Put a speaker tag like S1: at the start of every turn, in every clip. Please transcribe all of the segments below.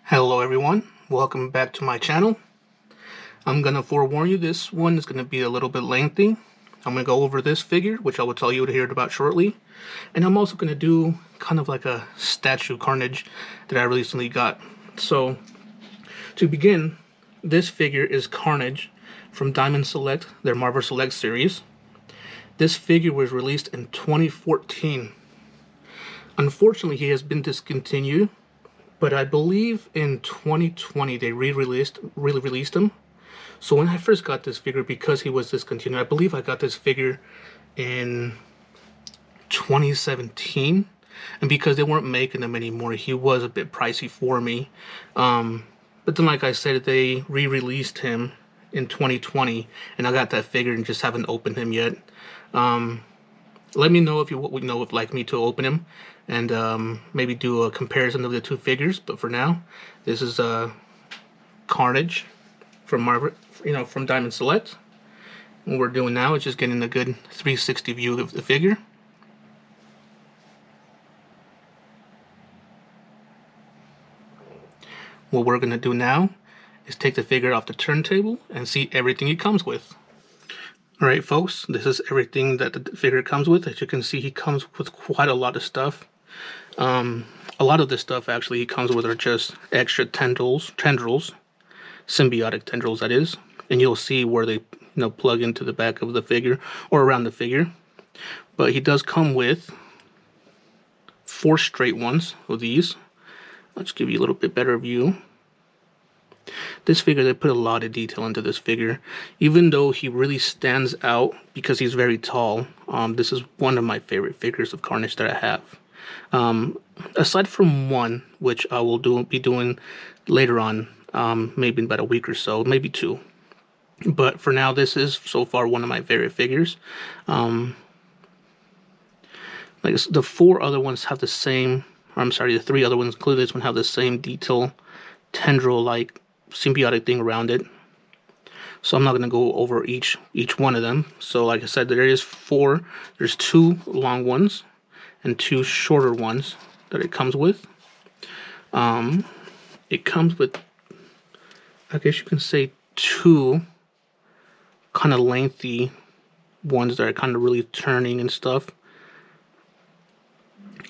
S1: Hello everyone, welcome back to my channel. I'm gonna forewarn you, this one is gonna be a little bit lengthy. I'm gonna go over this figure, which I will tell you to hear about shortly. And I'm also gonna do kind of like a statue Carnage that I recently got. So, to begin, this figure is Carnage from Diamond Select, their Marvel Select series. This figure was released in 2014. Unfortunately, he has been discontinued, but I believe in 2020 they re-released him. So when I first got this figure, because he was discontinued, I believe I got this figure in 2017, and because they weren't making them anymore, he was a bit pricey for me. But then, like I said, they re-released him in 2020, and I got that figure and just haven't opened him yet. Let me know if you would like me to open him and maybe do a comparison of the two figures. But for now, this is Carnage from Marvel, from Diamond Select. What we're doing now is just getting a good 360 view of the figure. What we're going to do now is take the figure off the turntable and see everything it comes with. Alright folks, this is everything that the figure comes with. As you can see, he comes with quite a lot of stuff. A lot of this stuff actually he comes with are just extra tendrils, symbiotic tendrils that is. And you'll see where they plug into the back of the figure or around the figure. But he does come with 4 straight ones of these. Let's give you a little bit better view. This figure, they put a lot of detail into this figure, even though he really stands out because he's very tall. This is one of my favorite figures of Carnage that I have. Aside from one, which I will be doing later on, maybe in about a week or so, maybe 2. But for now, this is so far one of my favorite figures. Like the 4 other ones have the same, or I'm sorry, the 3 other ones, including this one, have the same detail, tendril-like symbiotic thing around it. So I'm not going to go over each one of them. So like I said, there is 4. There's 2 long ones and 2 shorter ones that it comes with. It comes with, I guess you can say, 2 kind of lengthy ones that are kind of really turning and stuff.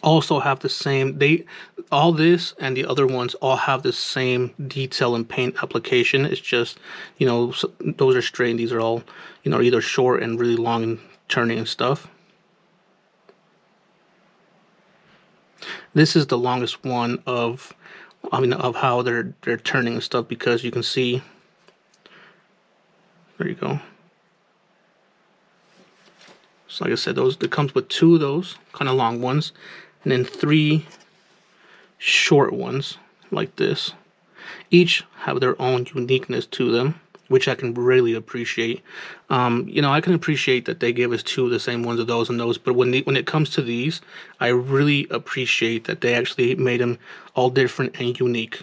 S1: Also have the same, all this and the other ones all have the same detail and paint application. It's just, those are straight and these are all, either short and really long and turning and stuff. This is the longest one of how they're turning and stuff, because you can see, there you go. So like I said, it comes with 2 of those kind of long ones, and then 3 short ones like this. Each have their own uniqueness to them, which I can really appreciate. I can appreciate that they give us 2 of the same ones of those and those, but when it comes to these, I really appreciate that they actually made them all different and unique.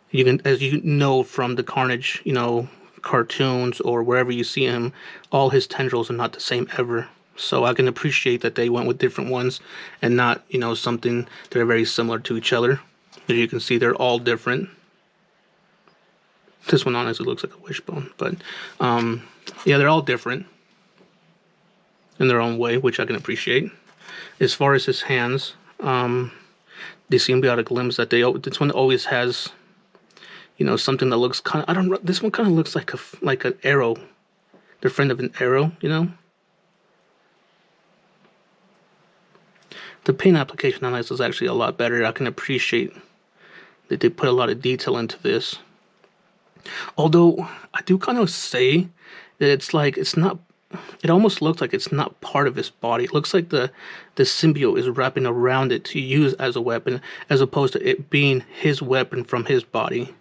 S1: You can, as you know from the Carnage, cartoons or wherever you see him, all his tendrils are not the same ever. So I can appreciate that they went with different ones and not, something that are very similar to each other. As you can see, they're all different. This one honestly looks like a wishbone, but yeah, they're all different in their own way, which I can appreciate. As far as his hands, the symbiotic limbs that this one always has, something that looks kind of, this one kind of looks like an arrow, the friend of an arrow, The paint application on this is actually a lot better. I can appreciate that they put a lot of detail into this. Although, I do kind of say that it almost looks like it's not part of his body. It looks like the symbiote is wrapping around it to use as a weapon, as opposed to it being his weapon from his body.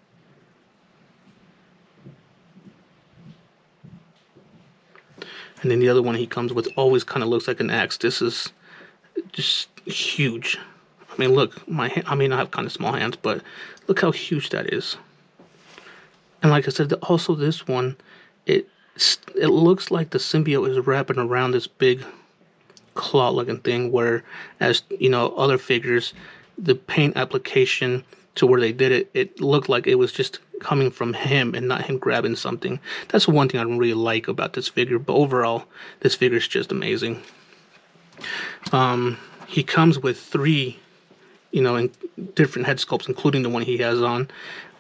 S1: And then the other one he comes with always kind of looks like an axe. This is just huge. I mean, look, I have kind of small hands, but look how huge that is. And like I said, also this one, it looks like the symbiote is wrapping around this big claw-looking thing, where, as other figures, the paint application to where they did it, it looked like it was just coming from him and not him grabbing something. That's one thing I don't really like about this figure, but overall, this figure is just amazing. He comes with 3, in different head sculpts, including the one he has on.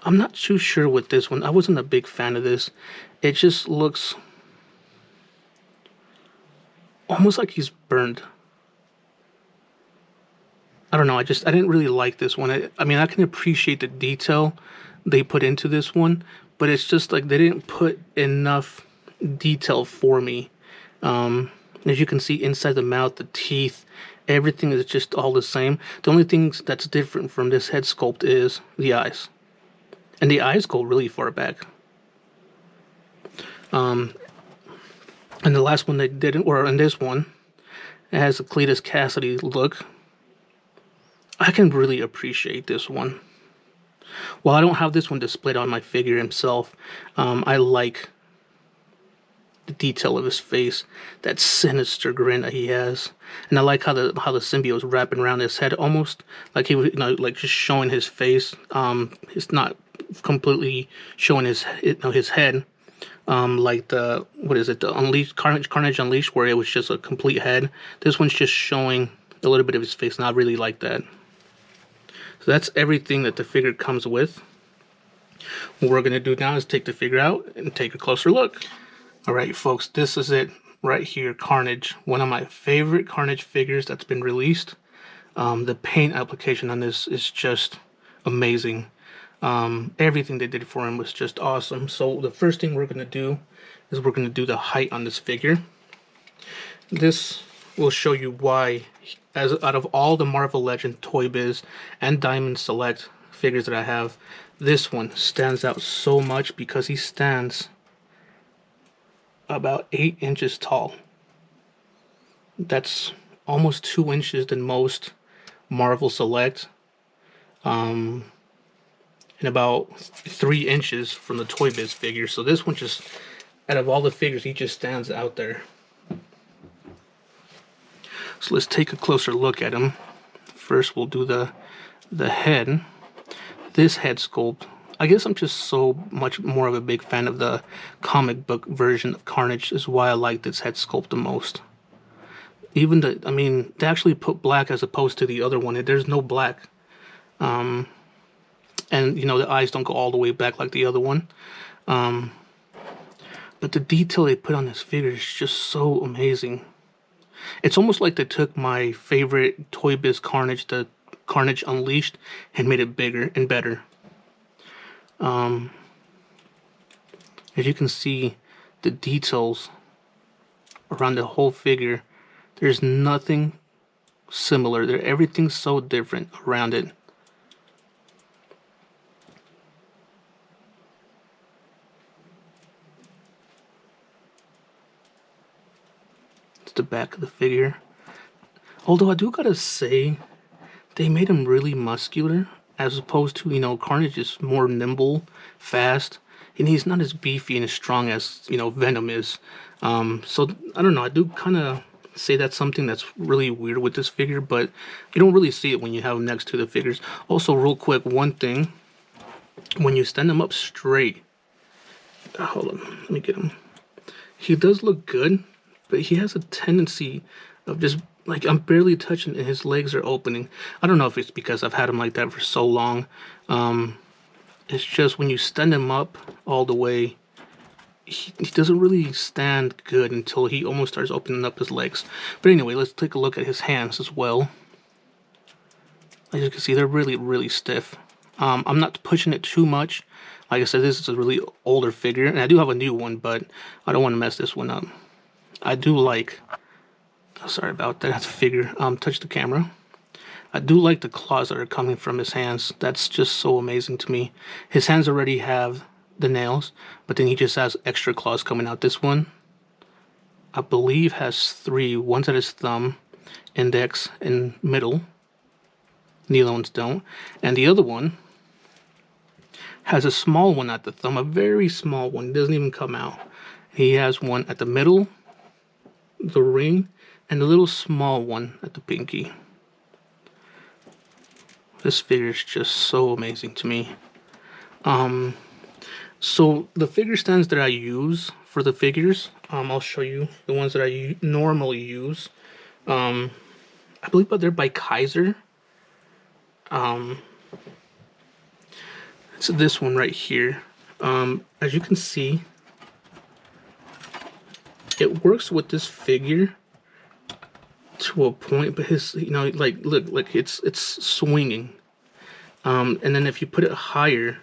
S1: I'm not too sure with this one. I wasn't a big fan of this. It just looks almost like he's burned. I don't know, I didn't really like this one. I mean, I can appreciate the detail they put into this one, but it's just like they didn't put enough detail for me. As you can see, inside the mouth, the teeth, everything is just all the same. The only thing that's different from this head sculpt is the eyes. And the eyes go really far back. And the last one they didn't, or in this one, it has a Cletus Cassidy look. I can really appreciate this one. While I don't have this one displayed on my figure himself, I like the detail of his face, that sinister grin that he has, and I like how the symbiote is wrapping around his head, almost like he was, like just showing his face. It's not completely showing his head, like the the Carnage Unleashed, where it was just a complete head. This one's just showing a little bit of his face, and I really like that. So that's everything that the figure comes with. What we're going to do now is take the figure out and take a closer look. Alright folks, this is it right here, Carnage. One of my favorite Carnage figures that's been released. The paint application on this is just amazing. Everything they did for him was just awesome. So the first thing we're going to do is we're going to do the height on this figure. This will show you why, as out of all the Marvel Legend, Toy Biz, and Diamond Select figures that I have, this one stands out so much because he stands about 8 inches tall. That's almost 2 inches than most Marvel Select, and about 3 inches from the Toy Biz figure. So this one just, out of all the figures, he just stands out there. So let's take a closer look at him. First we'll do the head. This head sculpt, I guess I'm just so much more of a big fan of the comic book version of Carnage, is why I like this head sculpt the most. Even they actually put black as opposed to the other one. There's no black. And, the eyes don't go all the way back like the other one. But the detail they put on this figure is just so amazing. It's almost like they took my favorite Toy Biz Carnage, the Carnage Unleashed, and made it bigger and better. As you can see, the details around the whole figure, there's nothing similar. Everything's so different around it. It's the back of the figure. Although I do gotta say, they made him really muscular, as opposed to, Carnage is more nimble, fast, and he's not as beefy and as strong as, Venom is. So, I don't know, I do kind of say that's something that's really weird with this figure, but you don't really see it when you have him next to the figures. Also, real quick, one thing, when you stand him up straight, hold on, let me get him. He does look good, but he has a tendency of just, like, I'm barely touching and his legs are opening. I don't know if it's because I've had him like that for so long. It's just when you stand him up all the way, he doesn't really stand good until he almost starts opening up his legs. But anyway, let's take a look at his hands as well. As you can see, they're really, really stiff. I'm not pushing it too much. Like I said, this is a really older figure, and I do have a new one, but I don't want to mess this one up. I do like... Sorry about that, figure. Touch the camera. I do like the claws that are coming from his hands. That's just so amazing to me. His hands already have the nails, but then he just has extra claws coming out. This one, I believe, has 3. One's at his thumb, index, and middle. The other ones don't. And the other one has a small one at the thumb, a very small one. It doesn't even come out. He has one at the middle, the ring, and a little small one at the pinky. This figure is just so amazing to me. So the figure stands that I use for the figures, I'll show you the ones that I normally use. I believe they're by Kaiser. It's this one right here. As you can see, it works with this figure to a point, but his, you know, like look, it's swinging. And then if you put it higher,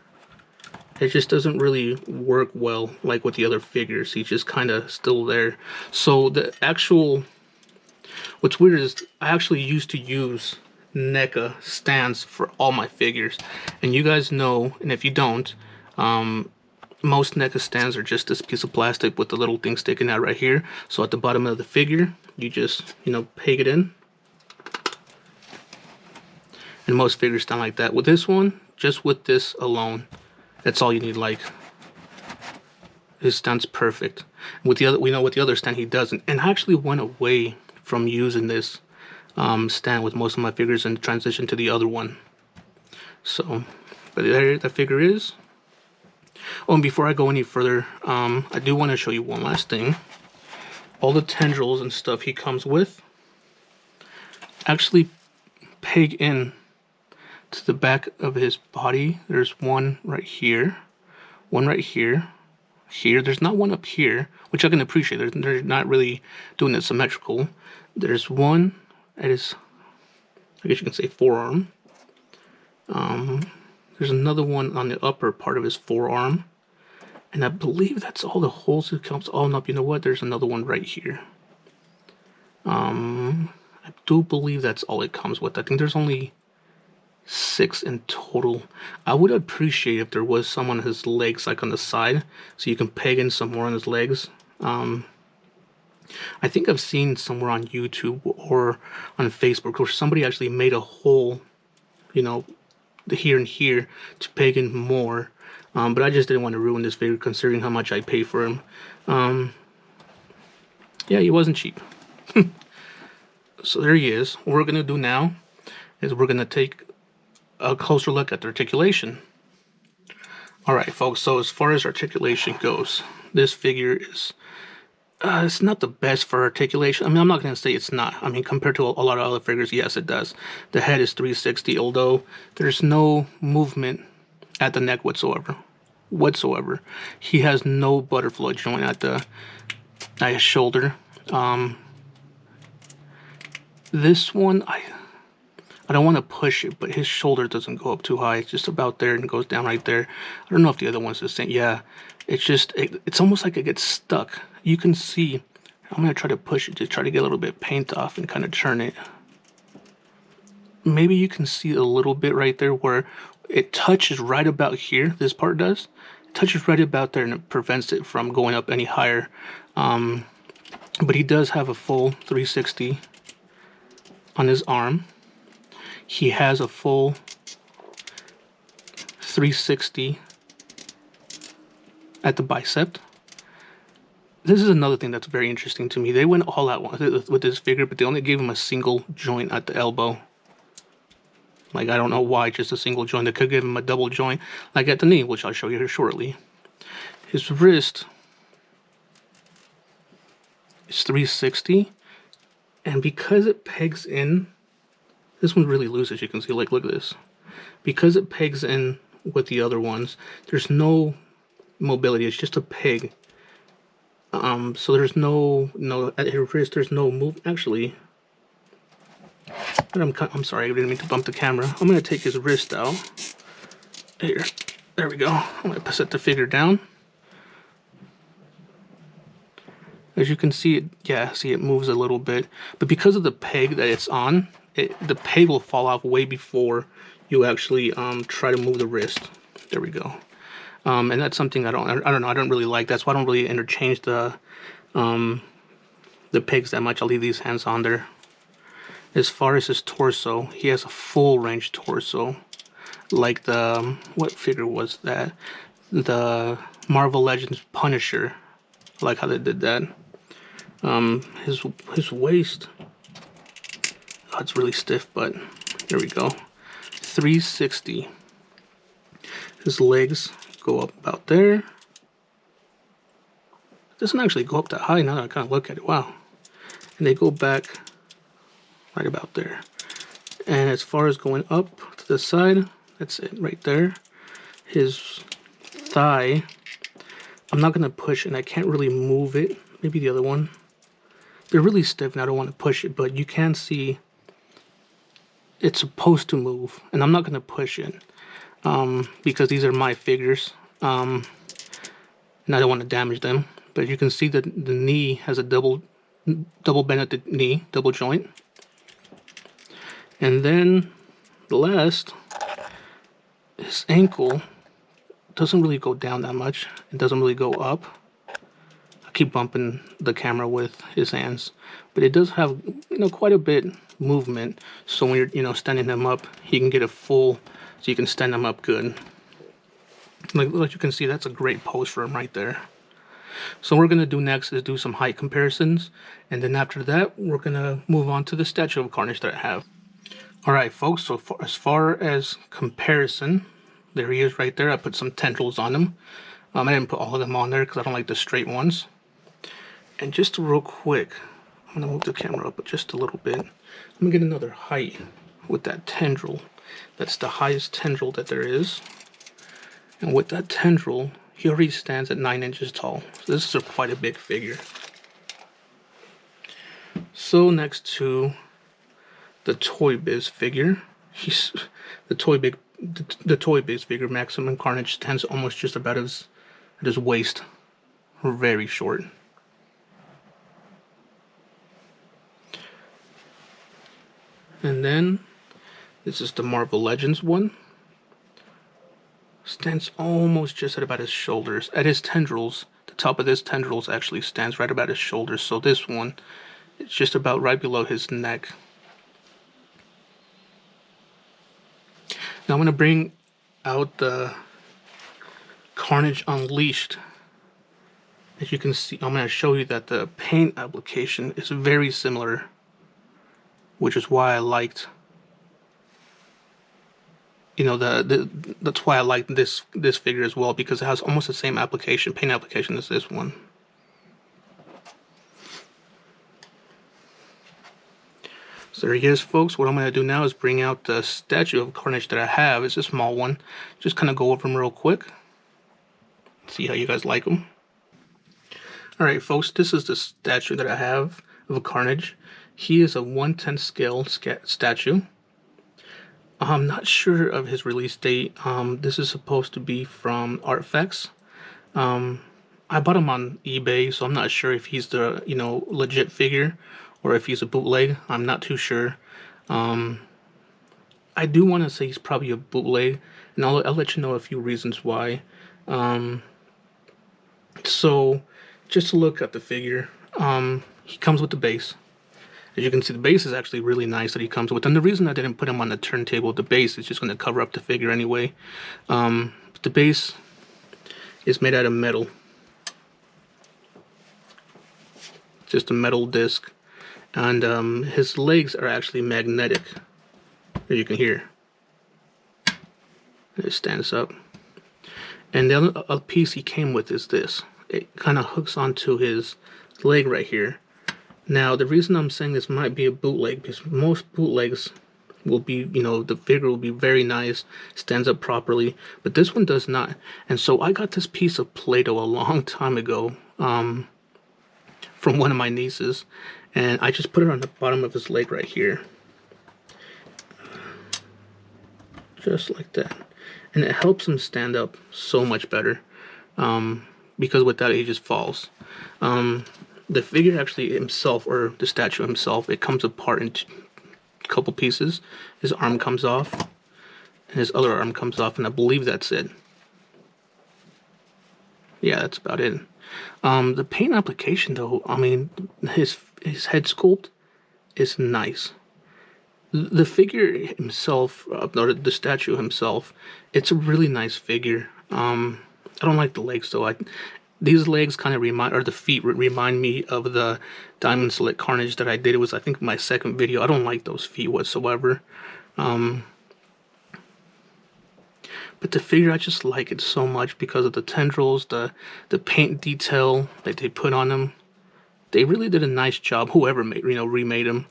S1: it just doesn't really work well like with the other figures. He's just kind of still there. So the actual, what's weird is I actually used to use NECA stands for all my figures, and you guys know, and if you don't, most NECA stands are just this piece of plastic with the little thing sticking out right here. So at the bottom of the figure, you just, you know, peg it in, and most figures stand like that. With this one, just with this alone, that's all you need. Like, his stand's perfect. With the other, we know with the other stand he doesn't. And I actually went away from using this stand with most of my figures and transitioned to the other one. So, but there the figure is. Oh, and before I go any further, I do want to show you one last thing. All the tendrils and stuff he comes with actually peg in to the back of his body. There's one right here, one right here, here. There's not one up here, which I can appreciate. They're not really doing it symmetrical. There's one at his, I guess you can say, forearm. There's another one on the upper part of his forearm, and I believe that's all the holes it comes. Oh no, you know what? There's another one right here. I do believe that's all it comes with. I think there's only 6 in total. I would appreciate if there was some on his legs, like on the side, so you can peg in some more on his legs. I think I've seen somewhere on YouTube or on Facebook where somebody actually made a hole, you know, here and here to peg in more. But I just didn't want to ruin this figure considering how much I pay for him. Yeah, he wasn't cheap. So there he is. What we're going to do now is we're going to take a closer look at the articulation. Alright folks, so as far as articulation goes, this figure is it's not the best for articulation. I mean, I'm not going to say it's not. I mean, compared to a lot of other figures, yes it does. The head is 360, although there's no movement at the neck whatsoever. He has no butterfly joint at his shoulder. This one, I don't want to push it, but his shoulder doesn't go up too high. It's just about there and goes down right there. I don't know if the other one's the same. Yeah, it's just, it's almost like it gets stuck. You can see, I'm going to try to push it to try to get a little bit of paint off and kind of turn it. Maybe you can see a little bit right there where it touches right about here. This part does. It touches right about there and it prevents it from going up any higher. But he does have a full 360 on his arm. He has a full 360 at the bicep. This is another thing that's very interesting to me. They went all out with this figure, but they only gave him a single joint at the elbow. Like, I don't know why, just a single joint. They could give him a double joint, like at the knee, which I'll show you here shortly. His wrist is 360, and because it pegs in, this one's really loose, as you can see. Like, look at this. Because it pegs in with the other ones, there's no mobility. It's just a peg. So there's no at his wrist. There's no move. Actually, I'm sorry. I didn't mean to bump the camera. I'm gonna take his wrist out. Here, there we go. I'm gonna set the figure down. As you can see, it moves a little bit, but because of the peg that it's on, the peg will fall off way before you actually try to move the wrist. There we go. And that's something I don't know. I don't really like. That's why I don't really interchange the pegs that much. I'll leave these hands on there. As far as his torso, he has a full range torso, like the what figure was that? The Marvel Legends Punisher. I like how they did that. His waist. Oh, it's really stiff, but there we go. 360. His legs go up about there. It doesn't actually go up that high now that I kind of look at it. Wow. And they go back right about there. And as far as going up to the side, that's it right there. His thigh, I'm not going to push and I can't really move it. Maybe the other one. They're really stiff and I don't want to push it, but you can see it's supposed to move. And I'm not going to push it because these are my figures. And I don't want to damage them. But you can see that the knee has a double bend at the knee, double joint. And then the last, his ankle doesn't really go down that much. It doesn't really go up. I keep bumping the camera with his hands, but it does have, you know, quite a bit movement. So when you're, you know, standing him up, you can get a full, so you can stand him up good. Like you can see, that's a great pose for him right there. So what we're gonna do next is do some height comparisons, and then after that, we're gonna move on to the statue of Carnage that I have. All right, folks, so as far as comparison, there he is right there. I put some tendrils on him. I didn't put all of them on there because I don't like the straight ones. And just real quick, I'm going to move the camera up just a little bit. I'm going to get another height with that tendril. That's the highest tendril that there is. And with that tendril, he already stands at 9 inches tall. So this is quite a big figure. So next to the Toy Biz figure, the Toy Biz figure, Maximum Carnage, stands almost just about at his waist, very short. And then this is the Marvel Legends one. Stands almost just at about his shoulders. At his tendrils, the top of his tendrils actually stands right about his shoulders. So this one, it's just about right below his neck. Now I'm going to bring out the Carnage Unleashed. As you can see, I'm going to show you that the paint application is very similar, which is why I liked, you know, that's why I like this figure as well, because it has almost the same application, paint application as this one. So there he is, folks. What I'm going to do now is bring out the statue of Carnage that I have. It's a small one. Just kind of go over him real quick. See how you guys like him. Alright, folks, this is the statue that I have of Carnage. He is a 1/10 scale statue. I'm not sure of his release date. This is supposed to be from Artifacts. I bought him on eBay, so I'm not sure if he's the, you know, legit figure or if he's a bootleg. I'm not too sure. I do want to say he's probably a bootleg, and I'll let you know a few reasons why. So just to look at the figure, he comes with the base. As you can see, the base is actually really nice that he comes with. And the reason I didn't put him on the turntable, the base is just going to cover up the figure anyway. But the base is made out of metal. Just a metal disc. And his legs are actually magnetic, as you can hear. It stands up. And the other piece he came with is this. It kind of hooks onto his leg right here. Now, the reason I'm saying this might be a bootleg, because most bootlegs will be, you know, the figure will be very nice, stands up properly, but this one does not. And so I got this piece of Play-Doh a long time ago from one of my nieces, and I just put it on the bottom of his leg right here. Just like that. And it helps him stand up so much better, because without it, he just falls. The figure actually himself, or the statue himself, it comes apart into a couple pieces. His arm comes off, and his other arm comes off, and I believe that's it. Yeah, that's about it. The paint application, though, I mean, his head sculpt is nice. The figure himself, or the statue himself, it's a really nice figure. I don't like the legs, though. These legs kind of remind, or the feet remind me of the Diamond Select Carnage that I did. It was, I think, my second video. I don't like those feet whatsoever. But the figure, I just like it so much because of the tendrils, the paint detail that they put on him. They really did a nice job. Whoever made, remade him,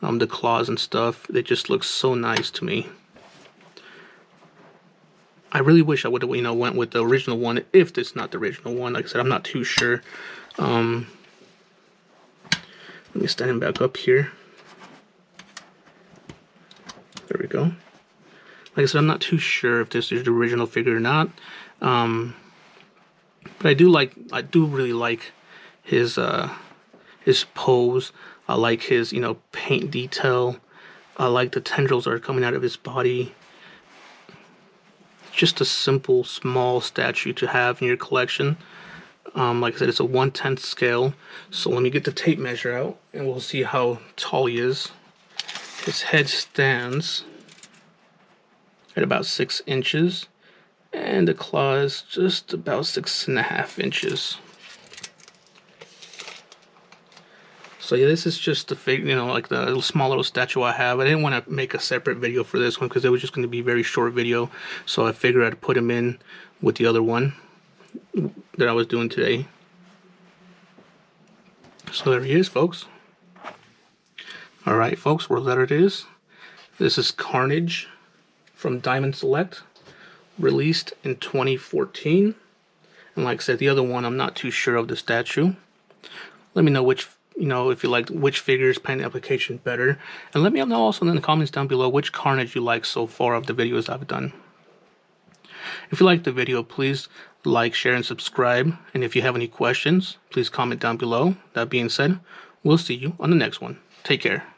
S1: the claws and stuff. They just look so nice to me. I really wish I would have, went with the original one. If it's not the original one, like I said, I'm not too sure. Let me stand him back up here. There we go. Like I said, I'm not too sure if this is the original figure or not. But I do really like his pose. I like his, paint detail. I like the tendrils that are coming out of his body. Just a simple, small statue to have in your collection. Like I said, it's a 1/10 scale. So let me get the tape measure out, and we'll see how tall he is. His head stands at about 6 inches, and the claw is just about 6.5 inches. So yeah, this is just the figure, like the small little statue I have. I didn't want to make a separate video for this one because it was just going to be a very short video. So I figured I'd put him in with the other one that I was doing today. So there he is, folks. Alright, folks, well, there it is. This is Carnage from Diamond Select, released in 2014. And like I said, the other one, I'm not too sure of the statue. Let me know which, if you liked which figures, paint application better. And let me know also in the comments down below which Carnage you like so far of the videos I've done. If you liked the video, please like, share, and subscribe. And if you have any questions, please comment down below. That being said, we'll see you on the next one. Take care.